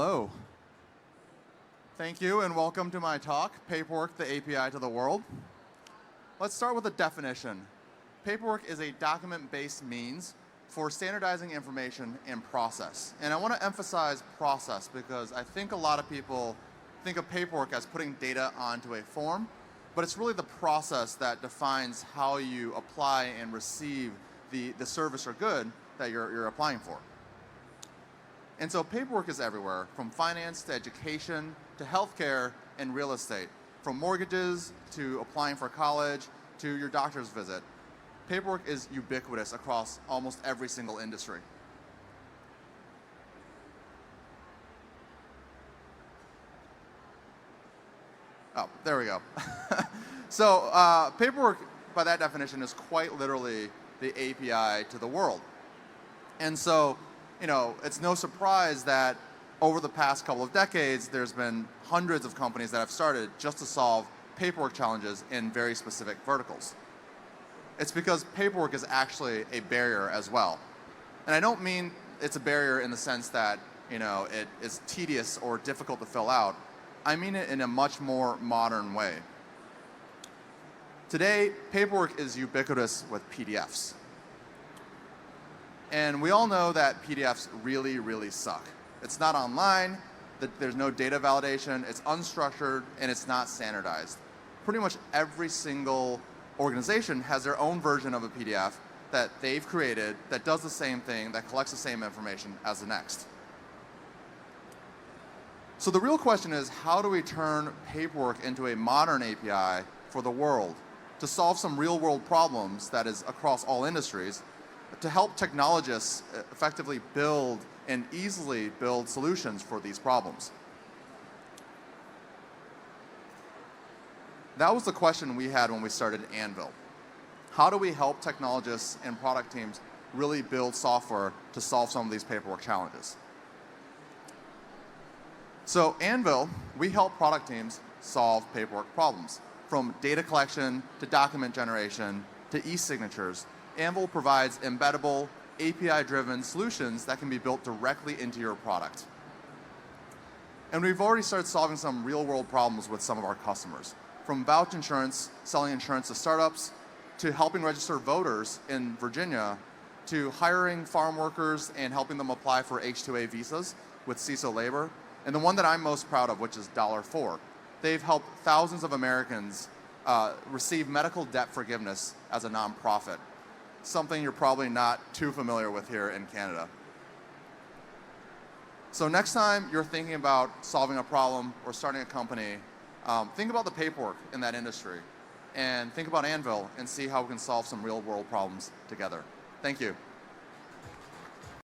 Hello. Thank you and welcome to my talk, Paperwork, the API to the World. Let's start with a definition. Paperwork is a document-based means for standardizing information in process. And I want to emphasize process because I think a lot of people think of paperwork as putting data onto a form, but it's really the process that defines how you apply and receive the service or good that you're applying for. And so paperwork is everywhere, from finance to education to healthcare and real estate, from mortgages to applying for college to your doctor's visit. Paperwork is ubiquitous across almost every single industry. Oh, there we go. So paperwork, by that definition, is quite literally the API to the world. And so, it's no surprise that over the past couple of decades, there's been hundreds of companies that have started just to solve paperwork challenges in very specific verticals. It's because paperwork is actually a barrier as well. And I don't mean it's a barrier in the sense that, it is tedious or difficult to fill out. I mean it in a much more modern way. Today, paperwork is ubiquitous with PDFs. And we all know that PDFs really, really suck. It's not online, there's no data validation, it's unstructured, and it's not standardized. Pretty much every single organization has their own version of a PDF that they've created that does the same thing, that collects the same information as the next. So the real question is, how do we turn paperwork into a modern API for the world to solve some real-world problems that is across all industries, to help technologists effectively build and easily build solutions for these problems? That was the question we had when we started Anvil. How do we help technologists and product teams really build software to solve some of these paperwork challenges? So Anvil, we help product teams solve paperwork problems, from data collection to document generation to e-signatures. Anvil provides embeddable, API-driven solutions that can be built directly into your product. And we've already started solving some real-world problems with some of our customers, from voucher insurance, selling insurance to startups, to helping register voters in Virginia, to hiring farm workers and helping them apply for H-2A visas with CISO labor, and the one that I'm most proud of, which is $4. They've helped thousands of Americans receive medical debt forgiveness as a nonprofit, something you're probably not too familiar with here in Canada. So next time you're thinking about solving a problem or starting a company, think about the paperwork in that industry and think about Anvil and see how we can solve some real world problems together. Thank you.